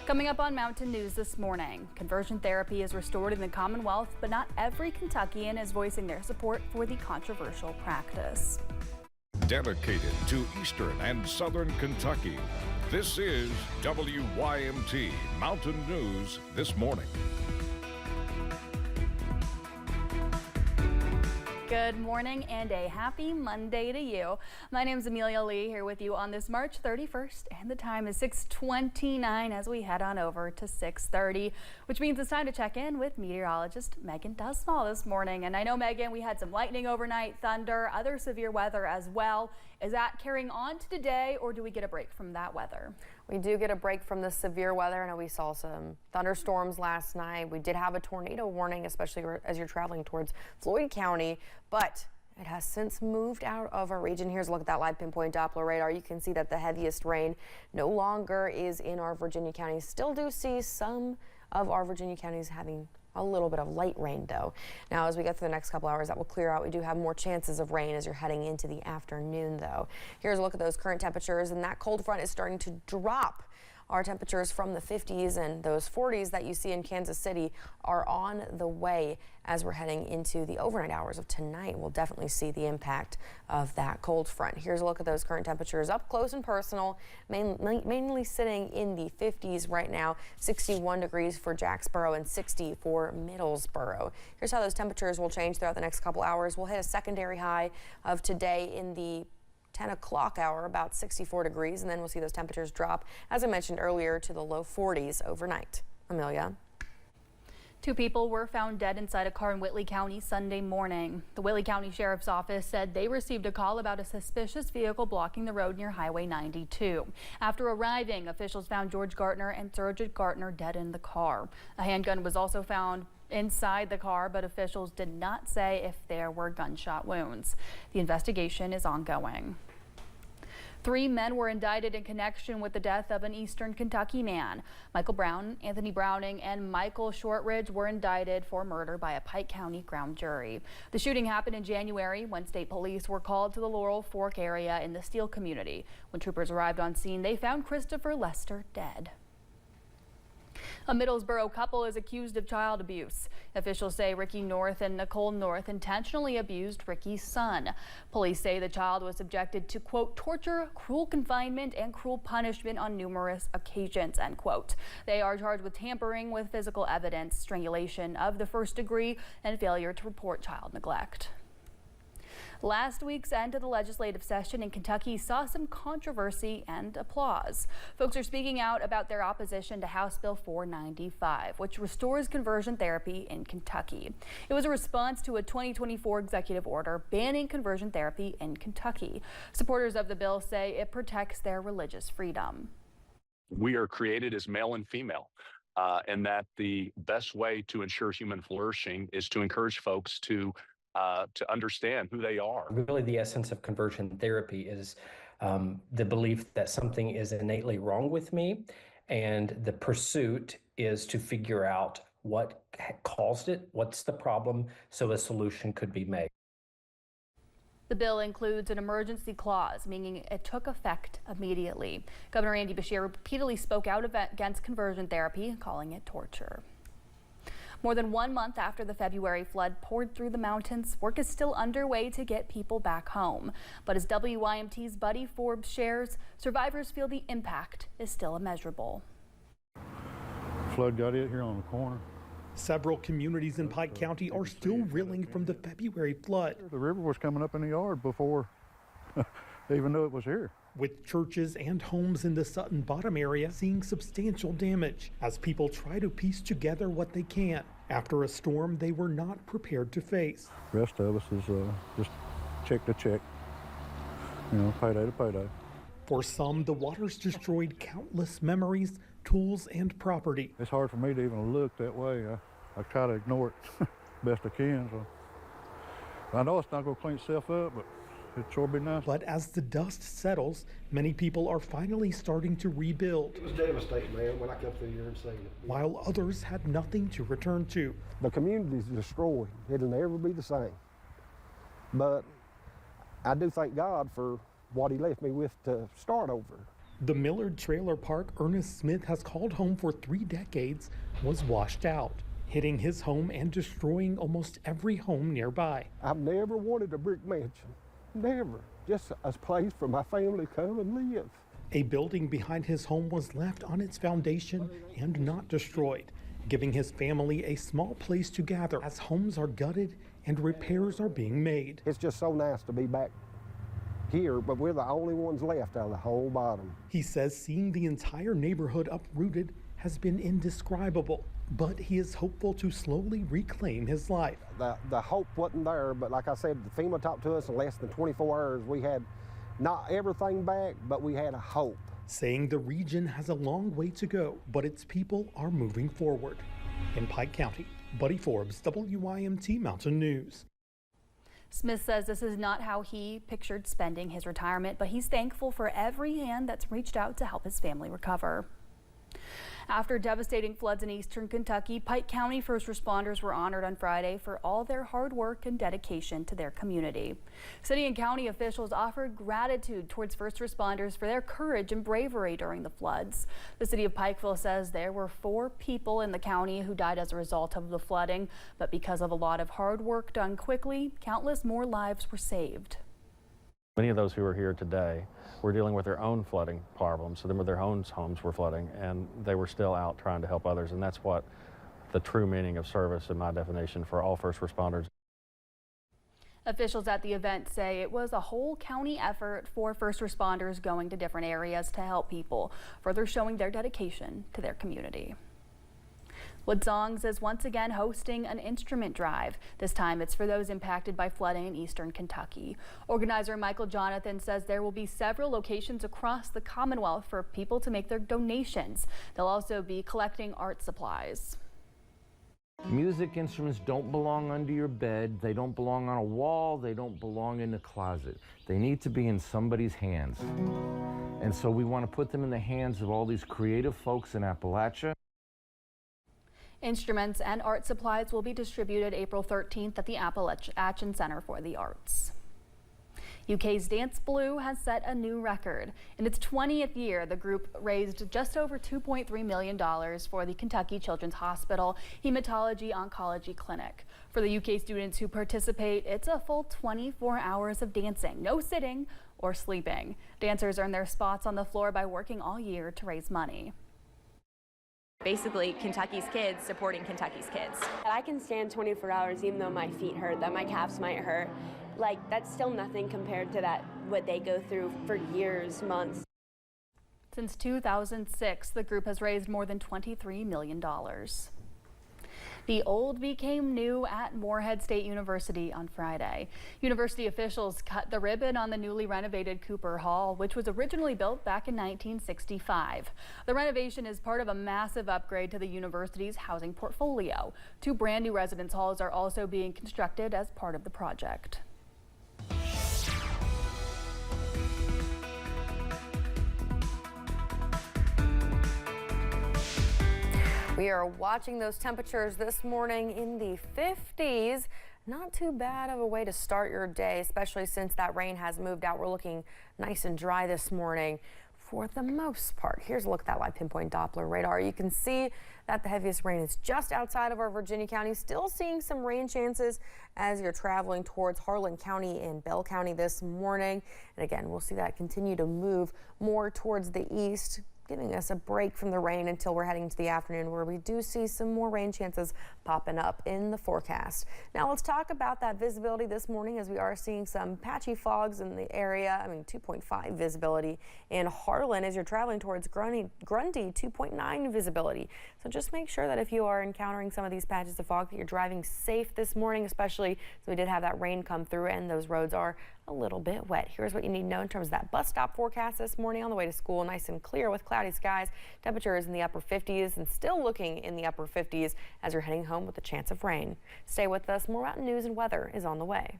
Coming up on Mountain News this morning, conversion therapy is restored in the Commonwealth, but not every Kentuckian is voicing their support for the controversial practice. Dedicated to Eastern and Southern Kentucky, this is WYMT Mountain News this morning. Good morning and a happy Monday to you. My name is Amelia Lee, here with you on this March 31st, and the time is 6:29 as we head on over to 6:30, which means it's time to check in with meteorologist Megan Dusnall this morning. And I know, Megan, we had some lightning overnight, thunder, other severe weather as well. Is that carrying on to today, or do we get a break from that weather? We do get a break from the severe weather. I know we saw some thunderstorms last night. We did have a tornado warning, especially as you're traveling towards Floyd County, but it has since moved out of our region. Here's a look at that live pinpoint Doppler radar. You can see that the heaviest rain no longer is in our Virginia counties. Still do see some of our Virginia counties having a little bit of light rain, though. Now, as we get through the next couple hours, that will clear out. We do have more chances of rain as you're heading into the afternoon, though. Here's a look at those current temperatures, and that cold front is starting to drop. Our temperatures from the 50s and those 40s that you see in Kansas City are on the way as we're heading into the overnight hours of tonight. We'll definitely see the impact of that cold front. Here's a look at those current temperatures up close and personal, mainly sitting in the 50s right now, 61 degrees for Jacksboro and 60 for Middlesboro. Here's how those temperatures will change throughout the next couple hours. We'll hit a secondary high of today in the 10 o'clock hour, about 64 degrees, and then we'll see those temperatures drop, as I mentioned earlier, to the low 40s overnight. Amelia. 2 people were found dead inside a car in Whitley County Sunday morning. The Whitley County Sheriff's Office said they received a call about a suspicious vehicle blocking the road near Highway 92. After arriving, officials found George Gartner and Sergeant Gartner dead in the car. A handgun was also found inside the car, but officials did not say if there were gunshot wounds. The investigation is ongoing. 3 men were indicted in connection with the death of an Eastern Kentucky man. Michael Brown, Anthony Browning, and Michael Shortridge were indicted for murder by a Pike County ground jury. The shooting happened in January when state police were called to the Laurel Fork area in the Steele community. When troopers arrived on scene, they found Christopher Lester dead. A Middlesboro couple is accused of child abuse. Officials say Ricky North and Nicole North intentionally abused Ricky's son. Police say the child was subjected to, quote, torture, cruel confinement, and cruel punishment on numerous occasions, end quote. They are charged with tampering with physical evidence, strangulation of the first degree, and failure to report child neglect. Last week's end of the legislative session in Kentucky saw some controversy and applause. Folks are speaking out about their opposition to House Bill 495, which restores conversion therapy in Kentucky. It was a response to a 2024 executive order banning conversion therapy in Kentucky. Supporters of the bill say it protects their religious freedom. We are created as male and female, and that the best way to ensure human flourishing is to encourage folks to understand who they are. Really, the essence of conversion therapy is the belief that something is innately wrong with me, and the pursuit is to figure out what caused it, what's the problem, so a solution could be made. The bill includes an emergency clause, meaning it took effect immediately. Governor Andy Beshear repeatedly spoke out against conversion therapy, calling it torture. More than 1 month after the February flood poured through the mountains, work is still underway to get people back home. But as WYMT's Buddy Forbes shares, survivors feel the impact is still immeasurable. Flood got it here on the corner. Several communities in Pike County are still reeling from the February flood. The river was coming up in the yard before they even knew it was here. With churches and homes in the Sutton Bottom area seeing substantial damage as people try to piece together what they can after a storm they were not prepared to face. The rest of us is just check to check, payday to payday. For some, the waters destroyed countless memories, tools, and property. It's hard for me to even look that way. I try to ignore it best I can. So I know it's not going to clean itself up, but it'd sure be nice. But as the dust settles, many people are finally starting to rebuild. It was devastating, man, when I come through here and seen it. While others had nothing to return to. The community's destroyed. It'll never be the same. But I do thank God for what he left me with to start over. The Millard Trailer Park Ernest Smith has called home for 3 decades was washed out, hitting his home and destroying almost every home nearby. I've never wanted a brick mansion, never. Just a place for my family to come and live. A building behind his home was left on its foundation and not destroyed, giving his family a small place to gather as homes are gutted and repairs are being made. It's just so nice to be back here, but we're the only ones left out of the whole bottom. He says seeing the entire neighborhood uprooted has been indescribable, but he is hopeful to slowly reclaim his life. The hope wasn't there, but like I said, the FEMA talked to us in less than 24 hours. We had not everything back, but we had a hope. Saying the region has a long way to go, but its people are moving forward. In Pike County, Buddy Forbes, WYMT Mountain News. Smith says this is not how he pictured spending his retirement, but he's thankful for every hand that's reached out to help his family recover. After devastating floods in eastern Kentucky, Pike County first responders were honored on Friday for all their hard work and dedication to their community. City and county officials offered gratitude towards first responders for their courage and bravery during the floods. The city of Pikeville says there were 4 people in the county who died as a result of the flooding, but because of a lot of hard work done quickly, countless more lives were saved. Many of those who are here today were dealing with their own flooding problems, so their own homes were flooding, and they were still out trying to help others, and that's what the true meaning of service, in my definition, for all first responders. Officials at the event say it was a whole county effort for first responders going to different areas to help people, further showing their dedication to their community. Woodsongs is once again hosting an instrument drive. This time it's for those impacted by flooding in eastern Kentucky. Organizer Michael Jonathan says there will be several locations across the Commonwealth for people to make their donations. They'll also be collecting art supplies. Music instruments don't belong under your bed. They don't belong on a wall. They don't belong in a closet. They need to be in somebody's hands. And so we want to put them in the hands of all these creative folks in Appalachia. Instruments and art supplies will be distributed April 13th at the Appalachian Center for the Arts. UK's DanceBlue has set a new record. In its 20th year, the group raised just over $2.3 million for the Kentucky Children's Hospital Hematology Oncology Clinic. For the UK students who participate, it's a full 24 hours of dancing, no sitting or sleeping. Dancers earn their spots on the floor by working all year to raise money. Basically, Kentucky's kids supporting Kentucky's kids. I can stand 24 hours even though my feet hurt, that my calves might hurt. Like, that's still nothing compared to what they go through for years, months. Since 2006, the group has raised more than $23 million. The old became new at Morehead State University on Friday. University officials cut the ribbon on the newly renovated Cooper Hall, which was originally built back in 1965. The renovation is part of a massive upgrade to the university's housing portfolio. 2 brand new residence halls are also being constructed as part of the project. We are watching those temperatures this morning in the 50s. Not too bad of a way to start your day, especially since that rain has moved out. We're looking nice and dry this morning for the most part. Here's a look at that live pinpoint Doppler radar. You can see that the heaviest rain is just outside of our Virginia county. Still seeing some rain chances as you're traveling towards Harlan County and Bell County this morning. And again, we'll see that continue to move more towards the east, giving us a break from the rain until we're heading to the afternoon, where we do see some more rain chances popping up in the forecast. Now let's talk about that visibility this morning, as we are seeing some patchy fogs in the area. 2.5 visibility in Harlan as you're traveling towards Grundy, 2.9 visibility. So just make sure that if you are encountering some of these patches of fog, that you're driving safe this morning, especially as we did have that rain come through and those roads are a little bit wet. Here's what you need to know in terms of that bus stop forecast this morning. On the way to school, nice and clear with cloudy skies. Temperatures in the upper 50s and still looking in the upper 50s as you're heading home with a chance of rain. Stay with us. More mountain news and weather is on the way.